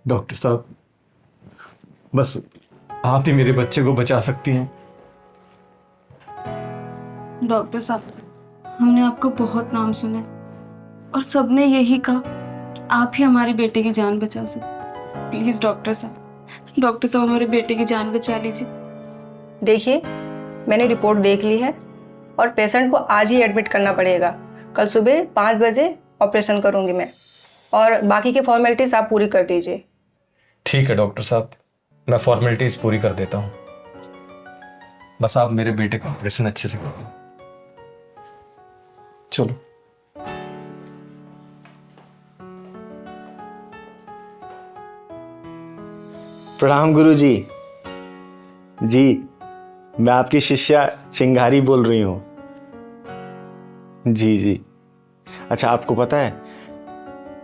डॉक्टर साहब, बस आप ही मेरे बच्चे को बचा सकती हैं। डॉक्टर साहब, हमने आपका बहुत नाम सुना और सबने यही कहा कि आप ही हमारे बेटे की जान बचा सकते। प्लीज डॉक्टर साहब हमारे बेटे की जान बचा लीजिए। देखिए, मैंने रिपोर्ट देख ली है और पेशेंट को आज ही एडमिट करना पड़ेगा। कल सुबह 5 बजे ऑपरेशन करूंगी मैं, और बाकी की फॉर्मेलिटीज आप पूरी कर दीजिए। ठीक है डॉक्टर साहब, मैं फॉर्मेलिटीज पूरी कर देता हूँ, बस आप मेरे बेटे का ऑपरेशन अच्छे से करो। चलो। प्रणाम गुरु जी। जी, मैं आपकी शिष्या चिंगारी बोल रही हूँ। जी जी। अच्छा, आपको पता है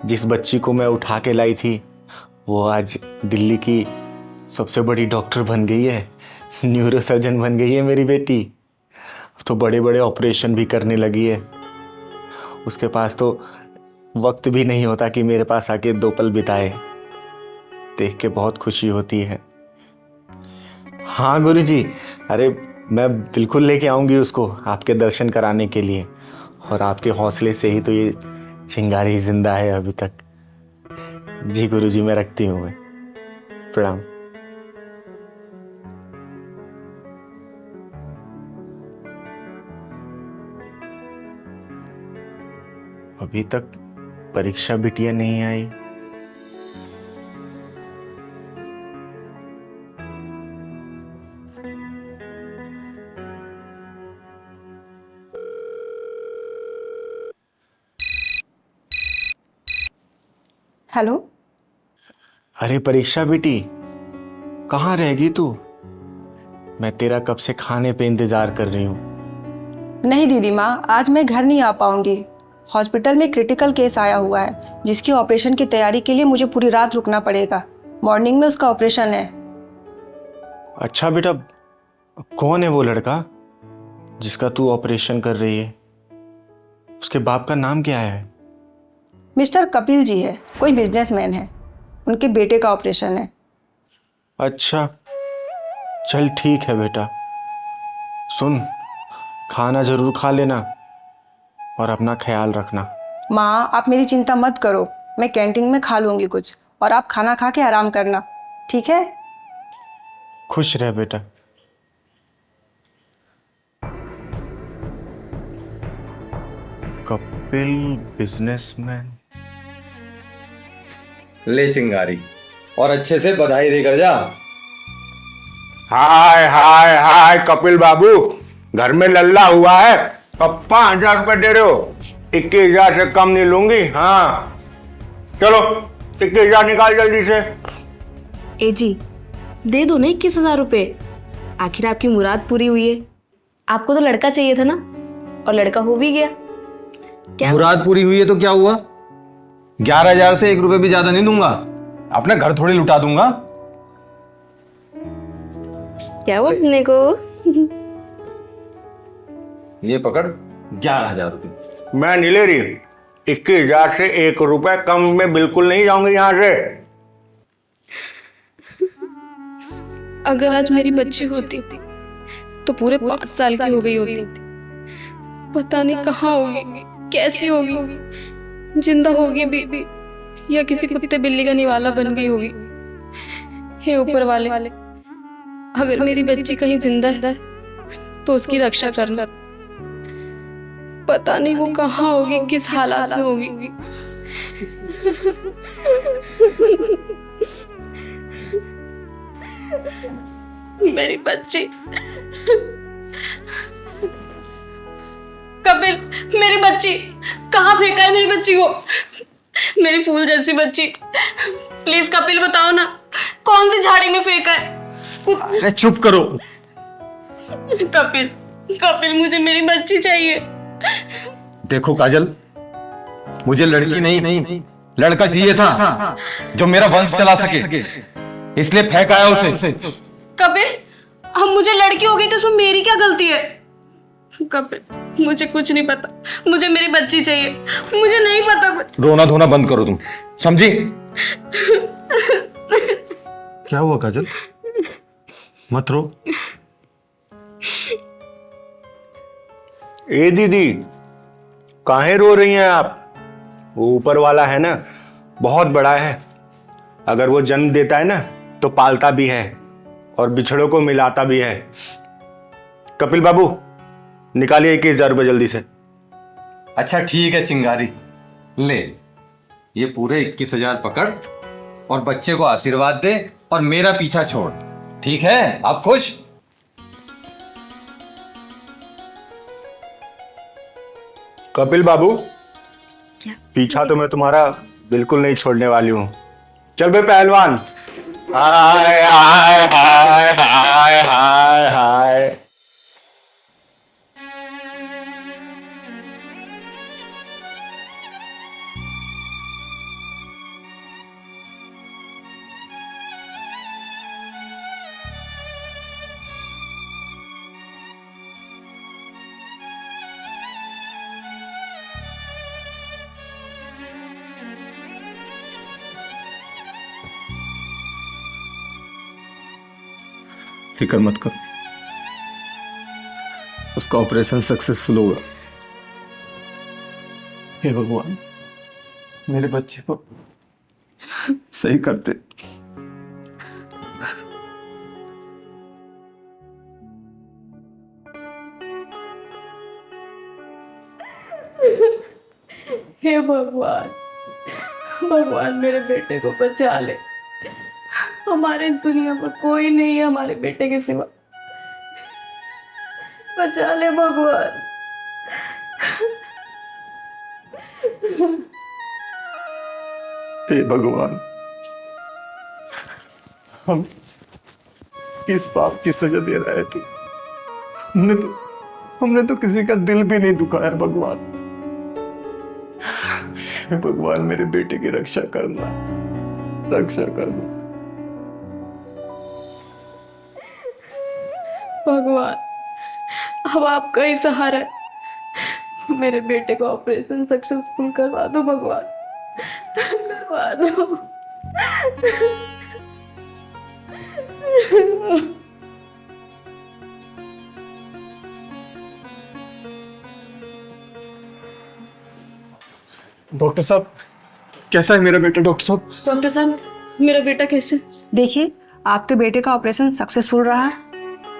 जिस बच्ची को मैं उठा के लाई थी वो आज दिल्ली की सबसे बड़ी डॉक्टर बन गई है, न्यूरो सर्जन बन गई है मेरी बेटी। तो बड़े बड़े ऑपरेशन भी करने लगी है। उसके पास तो वक्त भी नहीं होता कि मेरे पास आके 2 पल बिताए। देख के बहुत खुशी होती है। हाँ गुरुजी, अरे मैं बिल्कुल लेके आऊँगी उसको आपके दर्शन कराने के लिए। और आपके हौसले से ही तो ये चिंगारी जिंदा है अभी तक। जी गुरुजी, मैं रखती हूँ। मैं प्रणाम। अभी तक परीक्षा बिटिया नहीं आई। हेलो। अरे परीक्षा बेटी, कहाँ रहेगी तू? मैं तेरा कब से खाने पे इंतजार कर रही हूँ। नहीं दीदी माँ, आज मैं घर नहीं आ पाऊंगी। हॉस्पिटल में क्रिटिकल केस आया हुआ है जिसकी ऑपरेशन की तैयारी के लिए मुझे पूरी रात रुकना पड़ेगा। मॉर्निंग में उसका ऑपरेशन है। अच्छा बेटा, कौन है वो लड़का जिसका तू ऑपरेशन कर रही है? उसके बाप का नाम क्या है? मिस्टर कपिल जी है, कोई बिजनेसमैन है। उनके बेटे का ऑपरेशन है। अच्छा, चल ठीक है बेटा। सुन, खाना जरूर खा लेना और अपना ख्याल रखना। माँ, आप मेरी चिंता मत करो, मैं कैंटीन में खा लूंगी कुछ, और आप खाना खा के आराम करना, ठीक है? खुश रह बेटा। कपिल बिजनेसमैन। ले चिंगारी, और अच्छे से बधाई देकर जा। हाय हाय हाय कपिल बाबू, घर में लल्ला हुआ है। अब 5,000 रुपये दे रहे हो? 21,000 से कम नहीं लूंगी। हाँ चलो 21,000 निकाल जल्दी से। ए जी, दे दो ना 21,000 रुपये। आखिर आपकी मुराद पूरी हुई है। आपको तो लड़का चाहिए था ना, और लड़का हो भी गया। क्या मुराद पूरी हुई है तो क्या हुआ? 11,000 से 1 रुपए भी ज्यादा नहीं दूंगा। अपना घर थोड़ी लुटा दूंगा। क्या हुआ अपने को? ये पकड़ 11,000 रुपये। मैं नहीं ले रही। 21,000 से 1 रुपए कम में बिल्कुल नहीं जाऊंगी यहाँ से। अगर आज मेरी बच्ची होती तो पूरे 5 साल की हो गई होती। पता नहीं कहाँ होगी, कैसी होगी, जिंदा होगी भी या किसी कुत्ते बिल्ली का निवाला बन गई होगी। हे ऊपर वाले, अगर मेरी बच्ची कहीं जिंदा है तो उसकी रक्षा करना। पता नहीं वो कहाँ होगी, किस हालात में होगी। मेरी बच्ची। कपिल, मेरी बच्ची कहाँ फेंका है? मेरी बच्ची को, मेरी फूल जैसी बच्ची। प्लीज कपिल बताओ ना, कौन सी झाड़ी में फेंका है? अरे चुप करो। कपिल, कपिल मुझे मेरी बच्ची चाहिए। देखो काजल, मुझे लड़की नहीं लड़का चाहिए था जो मेरा वंश चला सके, इसलिए फेंक आया उसे। कपिल, हम मुझे लड़की हो गई तो उसमें मेरी क्या गलती है? कपिल, मुझे कुछ नहीं पता, मुझे मेरी बच्ची चाहिए। मुझे नहीं पता कुछ। रोना धोना बंद करो तुम, समझी? क्या हुआ काजल? मत रो। ए दीदी, काहे रो रही हैं आप? वो ऊपर वाला है ना, बहुत बड़ा है। अगर वो जन्म देता है ना तो पालता भी है और बिछड़ों को मिलाता भी है। कपिल बाबू, निकालिए 21,000 रुपये जल्दी से। अच्छा ठीक है चिंगारी, ले ये पूरे 21,000 पकड़ और बच्चे को आशीर्वाद दे और मेरा पीछा छोड़। ठीक है, आप खुश? कपिल बाबू, पीछा तो मैं तुम्हारा बिल्कुल नहीं छोड़ने वाली हूं। चल बे पहलवान। हाय हाय हाय हाय हाय हाय। फिक्र मत करो, उसका ऑपरेशन सक्सेसफुल होगा। हे भगवान, मेरे बच्चे को सही करते। हे भगवान, भगवान मेरे बेटे को बचा ले। हमारे इस दुनिया में कोई नहीं है हमारे बेटे के सिवा। बचा ले भगवान। हे भगवान, हम किस पाप की सजा दे रहा है तू? हमने तो किसी का दिल भी नहीं दुखाया भगवान। हे भगवान, मेरे बेटे की रक्षा करना, रक्षा करना। भगवान, अब आपका ही सहारा है। मेरे बेटे को ऑपरेशन सक्सेसफुल करवा दो भगवान, करवा दो। डॉक्टर साहब, कैसा है मेरा बेटा? डॉक्टर साहब, डॉक्टर साहब, मेरा बेटा कैसे? देखिए, आपके बेटे का ऑपरेशन सक्सेसफुल रहा है।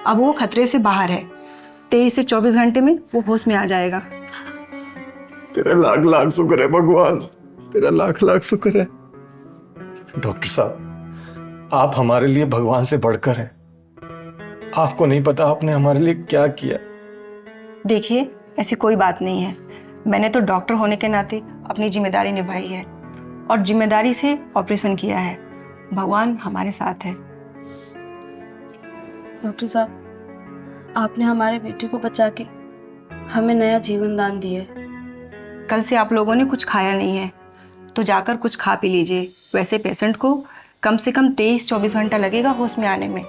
अब वो खतरे से बाहर है। 23 से 24 घंटे में वो होश में आ जाएगा। तेरा लाख लाख शुक्र है भगवान, तेरा लाख लाख शुक्र है। डॉक्टर साहब, आप हमारे लिए भगवान से बढ़कर हैं। आपको नहीं पता आपने हमारे लिए क्या किया। देखिए, ऐसी कोई बात नहीं है। मैंने तो डॉक्टर होने के नाते अपनी जिम्मेदारी निभाई है और जिम्मेदारी से ऑपरेशन किया है। भगवान हमारे साथ है। डॉक्टर साहब, आपने हमारे बेटे को बचा के हमें नया जीवन दान दिया है। कल से आप लोगों ने कुछ खाया नहीं है, तो जाकर कुछ खा पी लीजिए। वैसे पेशेंट को कम से कम 23-24 घंटा लगेगा होश में आने में।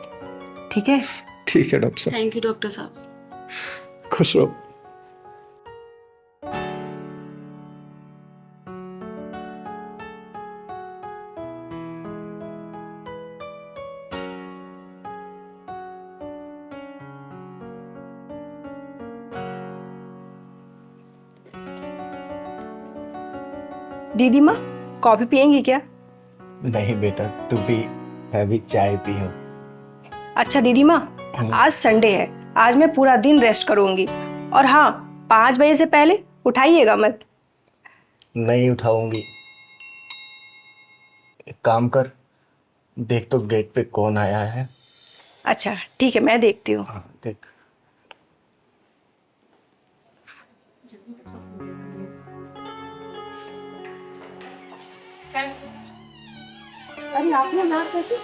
ठीक है? ठीक है डॉक्टर साहब। थैंक यू डॉक्टर साहब। खुश रहो। दीदी माँ, कॉफी पियेंगी क्या? नहीं बेटा, तू भी, मैं भी चाय पी हूँ। अच्छा दीदी माँ, आज संडे है, आज मैं पूरा दिन रेस्ट करूंगी। और हाँ, 5 बजे से पहले उठाइएगा मत। नहीं उठाऊंगी। एक काम कर, देख तो गेट पे कौन आया है। अच्छा ठीक है, मैं देखती हूँ। हाँ देख। अरे आपने ना कैसे?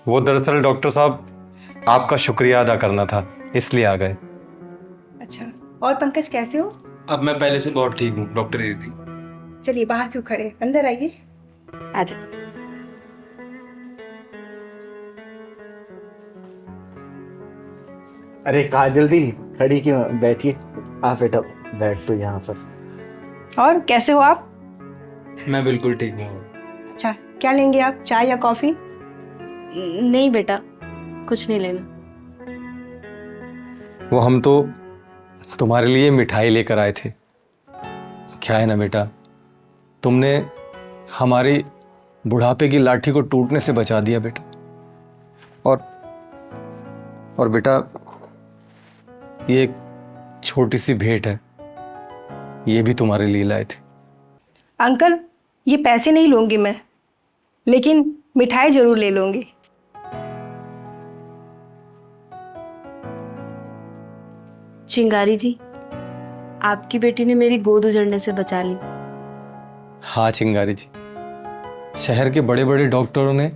वो दरअसल डॉक्टर साहब आपका शुक्रिया अदा करना था, इसलिए आ गए। अच्छा, और पंकज कैसे हो? अब मैं पहले से बहुत ठीक हूँ डॉक्टर दीदी। चलिए बाहर क्यों खड़े, अंदर आइए। आजा। अरे कहा जल्दी खड़ी क्यों, बैठिए। आप बेटा बैठ तो यहाँ पर। और कैसे हो आप? मैं बिल्कुल ठीक हूँ। अच्छा, क्या लेंगे आप, चाय या कॉफी? नहीं बेटा, कुछ नहीं लेना। वो हम तो तुम्हारे लिए मिठाई लेकर आए थे। क्या है ना बेटा, तुमने हमारी बुढ़ापे की लाठी को टूटने से बचा दिया बेटा। और बेटा, ये एक छोटी सी भेंट है, ये भी तुम्हारे लिए लाए थे। अंकल, ये पैसे नहीं लूंगी मैं, लेकिन मिठाई जरूर ले लूंगी। चिंगारी जी, आपकी बेटी ने मेरी गोद उजड़ने से बचा ली। हाँ चिंगारी जी, शहर के बड़े बड़े डॉक्टरों ने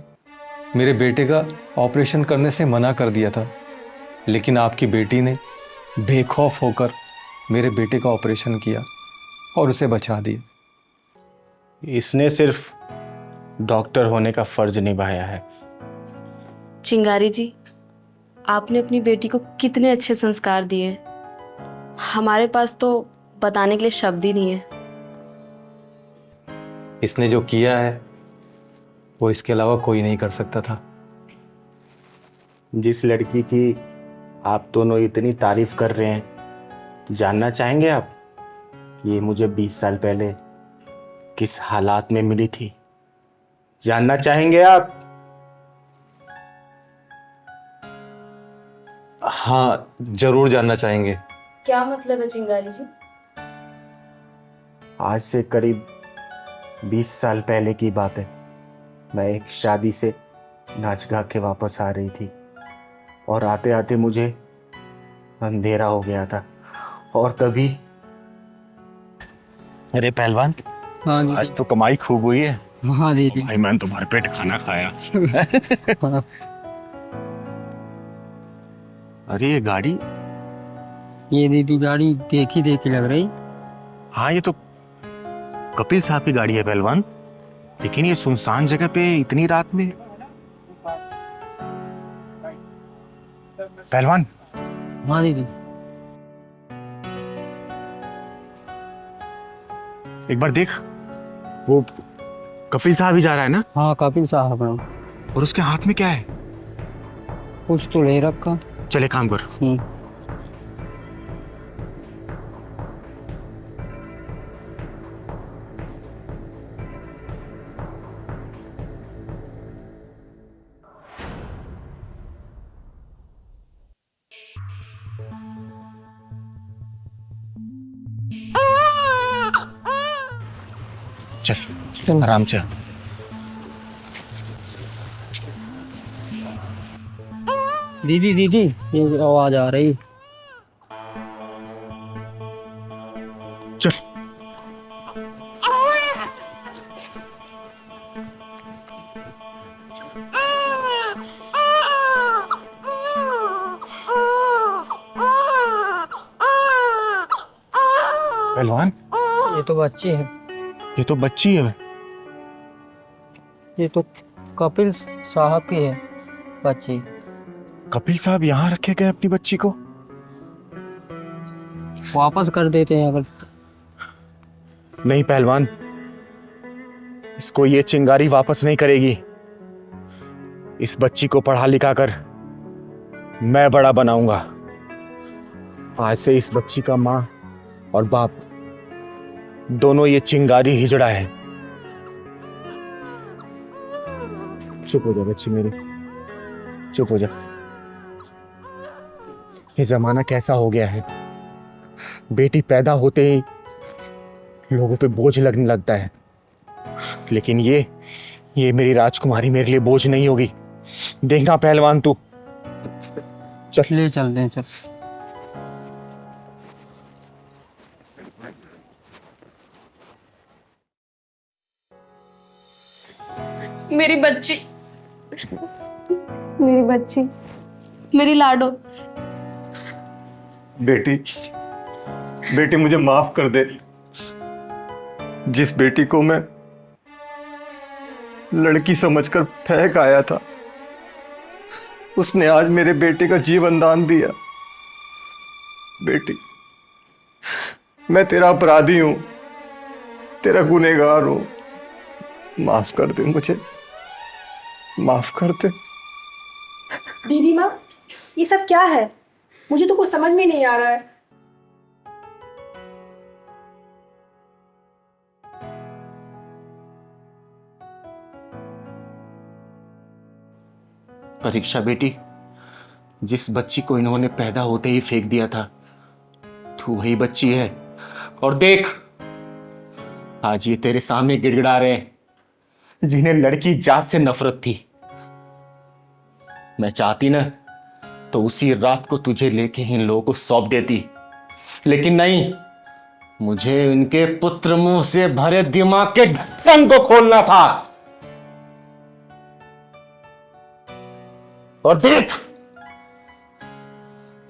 मेरे बेटे का ऑपरेशन करने से मना कर दिया था, लेकिन आपकी बेटी ने बेखौफ होकर मेरे बेटे का ऑपरेशन किया और उसे बचा दिया। इसने सिर्फ डॉक्टर होने का फर्ज निभाया है। चिंगारी जी, आपने अपनी बेटी को कितने अच्छे संस्कार दिए, हमारे पास तो बताने के लिए शब्द ही नहीं है। इसने जो किया है वो इसके अलावा कोई नहीं कर सकता था। जिस लड़की की आप दोनों इतनी तारीफ कर रहे हैं, जानना चाहेंगे आप ये मुझे 20 साल पहले किस हालात में मिली थी? जानना चाहेंगे आप? हाँ, जरूर जानना चाहेंगे। क्या मतलब है चिंगारी जी? आज से करीब 20 साल पहले की बात है। मैं एक शादी से नाच गा के वापस आ रही थी और आते आते मुझे अंधेरा हो गया था और तभी। अरे पहलवान, हाँ जी। आज तो कमाई खूब हुई है। हाँ दीदी। भाई मैंने तो भरपेट खाना खाया। अरे ये गाड़ी, ये दीदी गाड़ी देखी देखी लग रही। हाँ ये तो कपिल साहब की गाड़ी है पहलवान, लेकिन ये सुनसान जगह पे इतनी रात में। पहलवान, हाँ दीदी। एक बार देख, वो कपिल साहब ही जा रहा है ना? हाँ कपिल साहब हैं। और उसके हाथ में क्या है? कुछ तो ले रखा। चले काम कर। चल आराम से। दीदी दीदी, ये आवाज आ रही। चल। पहलवान, ये तो बच्चे हैं। ये तो बच्ची है। ये तो कपिल साहब की है बच्ची। कपिल साहब यहाँ रखे गए अपनी बच्ची को? वापस कर देते हैं अगर। नहीं पहलवान, इसको ये चिंगारी वापस नहीं करेगी। इस बच्ची को पढ़ा लिखा कर मैं बड़ा बनाऊंगा। आज से इस बच्ची का माँ और बाप दोनों ये चिंगारी हिजड़ा है। चुप हो जा बच्ची मेरी, चुप हो जा। ये जमाना कैसा हो गया है, बेटी पैदा होते ही लोगों पे बोझ लगने लगता है, लेकिन ये मेरी राजकुमारी मेरे लिए बोझ नहीं होगी। देखना पहलवान तू। चल ले चलते हैं, चल। मेरी बच्ची, मेरी बच्ची, मेरी लाडो। बेटी, बेटी मुझे माफ कर दे। जिस बेटी को मैं लड़की समझकर फेंक आया था, उसने आज मेरे बेटे का जीवन दान दिया। बेटी, मैं तेरा अपराधी हूं, तेरा गुनहगार हूं। माफ कर दे मुझे, माफ कर दे। दीदी माँ, ये सब क्या है? मुझे तो कुछ समझ में नहीं आ रहा है। परीक्षा बेटी, जिस बच्ची को इन्होंने पैदा होते ही फेंक दिया था, तू वही बच्ची है। और देख, आज ये तेरे सामने गिड़गिड़ा रहे हैं, जिन्हें लड़की जात से नफरत थी। मैं चाहती ना तो उसी रात को तुझे लेके इन लोगों को सौंप देती, लेकिन नहीं, मुझे इनके पुत्र मुंह से भरे दिमाग के ढक्कन को खोलना था। और देख,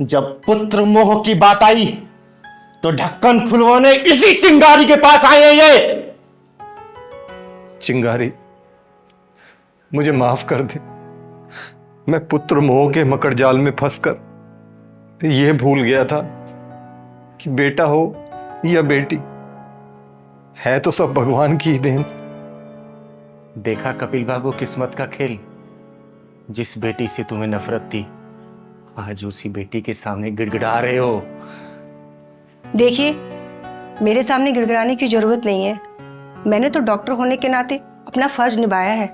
जब पुत्र मोह की बात आई तो ढक्कन खुलवाने इसी चिंगारी के पास आए हैं ये। चिंगारी, मुझे माफ कर दे। मैं पुत्र मोह के मकड़ जाल में फंसकर यह भूल गया था कि बेटा हो या बेटी, है तो सब भगवान की ही देन। देखा कपिल बाबू किस्मत का खेल। जिस बेटी से तुम्हें नफरत थी, आज उसी बेटी के सामने गिड़गिड़ा रहे हो। देखिए, मेरे सामने गिड़गिड़ाने की जरूरत नहीं है। मैंने तो डॉक्टर होने के नाते अपना फर्ज निभाया है।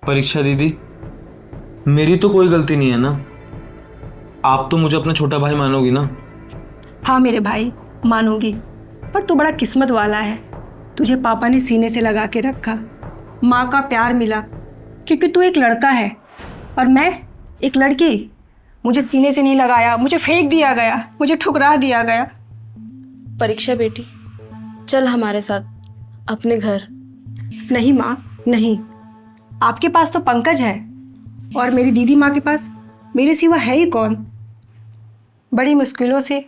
परीक्षा दीदी, मेरी तो कोई गलती नहीं है ना। आप तो मुझे अपना छोटा भाई मानोगी ना? हाँ मेरे भाई, मानूंगी। पर तू बड़ा किस्मत वाला है, तुझे पापा ने सीने से लगा के रखा। माँ का प्यार मिला क्योंकि तू एक लड़का है और मैं एक लड़की। मुझे सीने से नहीं लगाया, मुझे फेंक दिया गया, मुझे ठुकरा दिया गया। परीक्षा बेटी, चल हमारे साथ अपने घर। नहीं माँ, नहीं। आपके पास तो पंकज है और मेरी दीदी माँ के पास मेरे सिवा है ही कौन। बड़ी मुश्किलों से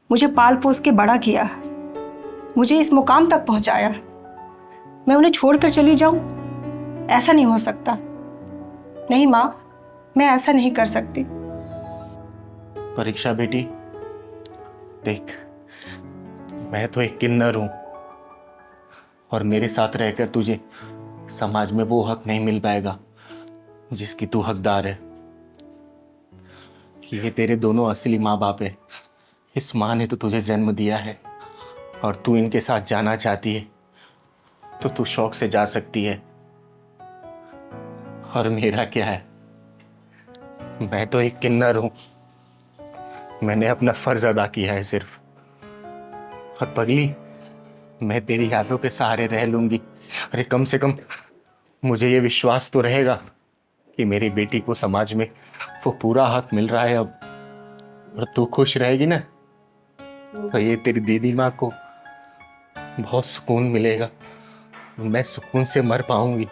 मुझे पाल पोस के बड़ा किया, मुझे इस मुकाम तक पहुँचाया। मैं उन्हें छोड़कर चली जाऊँ? ऐसा नहीं हो सकता। नहीं माँ, मैं ऐसा नहीं कर सकती। परीक्षा बेटी, देख, मैं तो एक किन्नर हूं और मेरे साथ रहकर तुझे समाज में वो हक नहीं मिल पाएगा जिसकी तू हकदार है। ये तेरे दोनों असली माँ बाप है। इस माँ ने तो तुझे जन्म दिया है और तू इनके साथ जाना चाहती है तो तू शौक से जा सकती है। और मेरा क्या है, मैं तो एक किन्नर हूं। मैंने अपना फर्ज अदा किया है सिर्फ। और पगली, मैं तेरी यादों के सहारे रह लूंगी। अरे कम से कम मुझे ये विश्वास तो रहेगा कि मेरी बेटी को समाज में वो पूरा हक मिल रहा है अब। और तू खुश रहेगी ना, तो ये तेरी दीदी माँ को बहुत सुकून मिलेगा। मैं सुकून से मर पाऊंगी।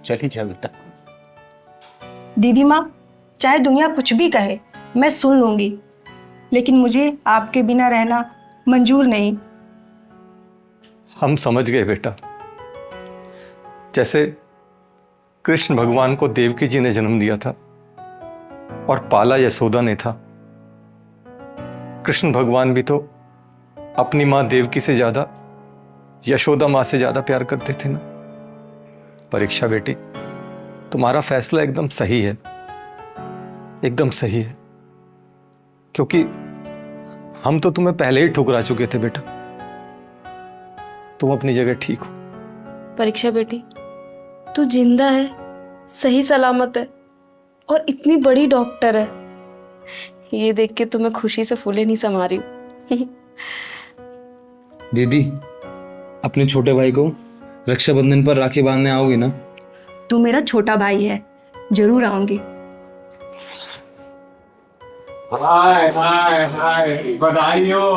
चली जा बेटा। दीदी माँ, चाहे दुनिया कुछ भी कहे मैं सुन लूंगी, लेकिन मुझे आपके बिना रहना मंजूर नहीं। हम समझ गए बेटा। जैसे कृष्ण भगवान को देवकी जी ने जन्म दिया था और पाला यशोदा ने था, कृष्ण भगवान भी तो अपनी माँ देवकी से ज्यादा यशोदा माँ से ज्यादा प्यार करते थे ना। परीक्षा बेटी, तुम्हारा फैसला एकदम सही है, एकदम सही है, क्योंकि हम तो तुम्हें पहले ही ठुकरा चुके थे बेटा। तुम अपनी जगह ठीक हो। परीक्षा बेटी, तू जिंदा है, सही सलामत है और इतनी बड़ी डॉक्टर है। ये देख के तो मैं खुशी से फूले नहीं समा रही हूँ। दीदी, अपने छोटे भाई को रक्षाबंधन पर राखी बांधने आओगी ना? तू मेरा छोटा भाई है, जरूर आऊंगी। हाय हाय हाय, बधाई हो।